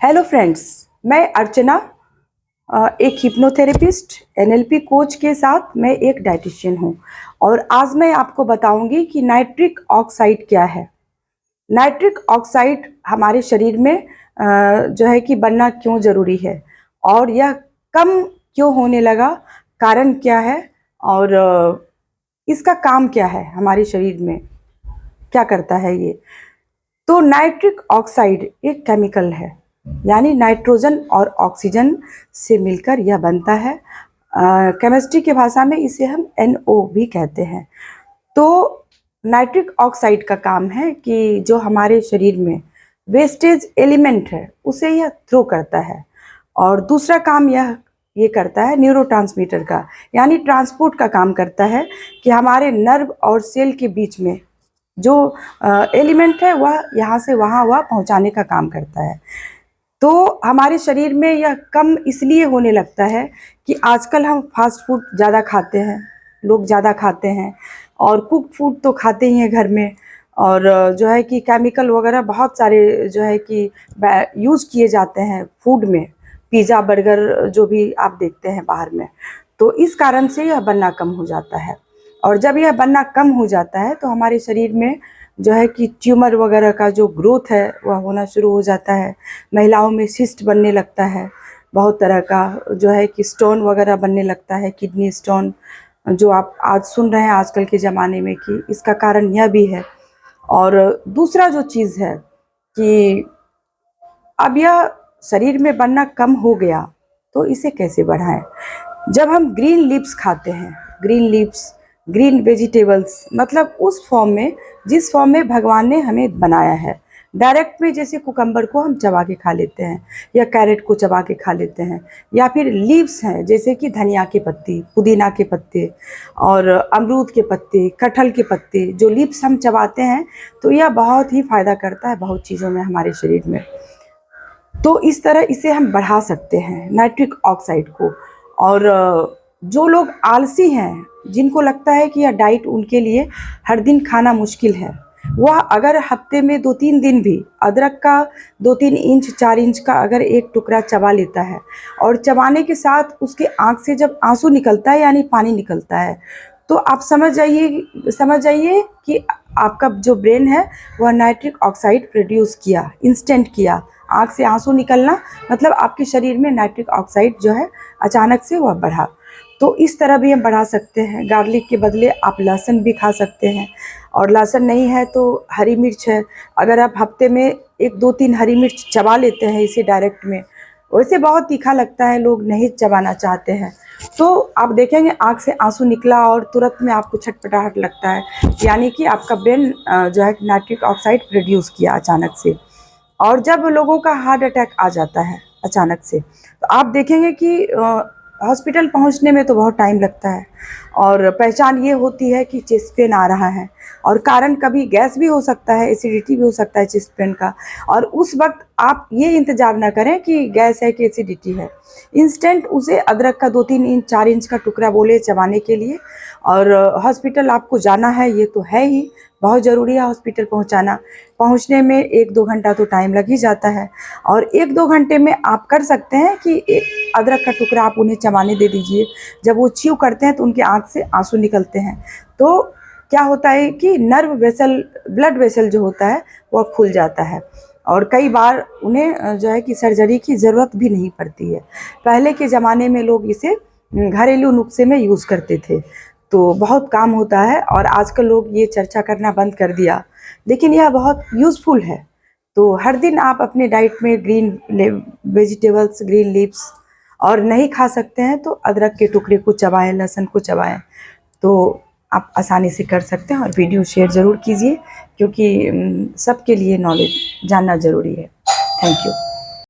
Hello friends, मैं अर्चना, एक hypnotherapist, NLP coach के साथ मैं एक डाइटिशियन हूँ। और आज मैं आपको बताऊंगी कि नाइट्रिक ऑक्साइड क्या है। नाइट्रिक ऑक्साइड हमारे शरीर में जो है कि बनना क्यों ज़रूरी है और यह कम क्यों होने लगा, कारण क्या है और इसका काम क्या है, हमारे शरीर में क्या करता है ये। तो नाइट्रिक ऑक्साइड एक केमिकल है, यानी नाइट्रोजन और ऑक्सीजन से मिलकर यह बनता है। केमिस्ट्री की भाषा में इसे हम NO भी कहते हैं। तो नाइट्रिक ऑक्साइड का काम है कि जो हमारे शरीर में वेस्टेज एलिमेंट है उसे यह थ्रो करता है। और दूसरा काम ये करता है न्यूरोट्रांसमीटर का, यानी ट्रांसपोर्ट का काम करता है कि हमारे नर्व और सेल के बीच में जो एलिमेंट है वह यहाँ से वहाँ वह पहुँचाने का काम करता है। तो हमारे शरीर में यह कम इसलिए होने लगता है कि आजकल हम फास्ट फूड ज़्यादा खाते हैं, लोग ज़्यादा खाते हैं और कुक फूड तो खाते ही हैं घर में। और जो है कि केमिकल वगैरह बहुत सारे जो है कि यूज़ किए जाते हैं फूड में, पिज़्ज़ा बर्गर जो भी आप देखते हैं बाहर में। तो इस कारण से यह बनना कम हो जाता है। और जब यह बनना कम हो जाता है तो हमारे शरीर में जो है कि ट्यूमर वगैरह का जो ग्रोथ है वह होना शुरू हो जाता है। महिलाओं में सिस्ट बनने लगता है, बहुत तरह का जो है कि स्टोन वगैरह बनने लगता है, किडनी स्टोन जो आप आज सुन रहे हैं आजकल के ज़माने में, कि इसका कारण यह भी है। और दूसरा जो चीज़ है कि अब यह शरीर में बनना कम हो गया तो इसे कैसे बढ़ाएं। जब हम ग्रीन लीव्स खाते हैं, ग्रीन लीव्स, ग्रीन वेजिटेबल्स, मतलब उस फॉर्म में जिस फॉर्म में भगवान ने हमें बनाया है, डायरेक्ट में जैसे कुकम्बर को हम चबा के खा लेते हैं या कैरेट को चबा के खा लेते हैं, या फिर लीव्स हैं जैसे कि धनिया के पत्ती, पुदीना के पत्ते और अमरूद के पत्ते, कटहल के पत्ते, जो लीव्स हम चबाते हैं तो यह बहुत ही फ़ायदा करता है बहुत चीज़ों में हमारे शरीर में। तो इस तरह इसे हम बढ़ा सकते हैं नाइट्रिक ऑक्साइड को। और जो लोग आलसी हैं, जिनको लगता है कि यह डाइट उनके लिए हर दिन खाना मुश्किल है, वह अगर हफ्ते में 2-3 दिन भी अदरक का 2-3 इंच 4 इंच का अगर एक टुकड़ा चबा लेता है और चबाने के साथ उसके आँख से जब आंसू निकलता है यानी पानी निकलता है, तो आप समझ जाइए कि आपका जो ब्रेन है वह नाइट्रिक ऑक्साइड प्रोड्यूस किया, इंस्टेंट किया। आँख से आंसू निकलना मतलब आपके शरीर में नाइट्रिक ऑक्साइड जो है अचानक से वह बढ़ा। तो इस तरह भी हम बढ़ा सकते हैं। गार्लिक के बदले आप लहसुन भी खा सकते हैं, और लहसुन नहीं है तो हरी मिर्च है। अगर आप हफ्ते में 1-2-3 हरी मिर्च चबा लेते हैं इसे डायरेक्ट में, वैसे बहुत तीखा लगता है, लोग नहीं चबाना चाहते हैं, तो आप देखेंगे आँख से आंसू निकला और तुरंत में आपको छटपटाहट लगता है, यानी कि आपका ब्रेन जो है नाइट्रिक ऑक्साइड प्रोड्यूस किया अचानक से। और जब लोगों का हार्ट अटैक आ जाता है अचानक से, तो आप देखेंगे कि हॉस्पिटल पहुंचने में तो बहुत टाइम लगता है, और पहचान ये होती है कि चेस्ट पेन आ रहा है, और कारण कभी गैस भी हो सकता है, एसिडिटी भी हो सकता है चेस्ट पेन का। और उस वक्त आप ये इंतज़ार ना करें कि गैस है कि एसिडिटी है, इंस्टेंट उसे अदरक का 2-3 इंच 4 इंच का टुकड़ा बोले चबाने के लिए। और हॉस्पिटल आपको जाना है, ये तो है ही, बहुत ज़रूरी है हॉस्पिटल पहुंचाना। पहुंचने में 1-2 घंटा तो टाइम लग ही जाता है, और 1-2 घंटे में आप कर सकते हैं कि अदरक का टुकड़ा आप उन्हें चबाने दे दीजिए। जब वो च्यू करते हैं तो उनकी आँख से आंसू निकलते हैं, तो क्या होता है कि नर्व वेसल, ब्लड वेसल जो होता है वह खुल जाता है, और कई बार उन्हें जो है कि सर्जरी की ज़रूरत भी नहीं पड़ती है। पहले के ज़माने में लोग इसे घरेलू नुस्खे में यूज़ करते थे, तो बहुत काम होता है, और आजकल लोग ये चर्चा करना बंद कर दिया, लेकिन यह बहुत यूज़फुल है। तो हर दिन आप अपने डाइट में ग्रीन वेजिटेबल्स, ग्रीन लीव्स, और नहीं खा सकते हैं तो अदरक के टुकड़े को चबाएं, लहसुन को चबाएं, तो आप आसानी से कर सकते हैं। और वीडियो शेयर ज़रूर कीजिए, क्योंकि सबके लिए नॉलेज जानना ज़रूरी है। Thank you.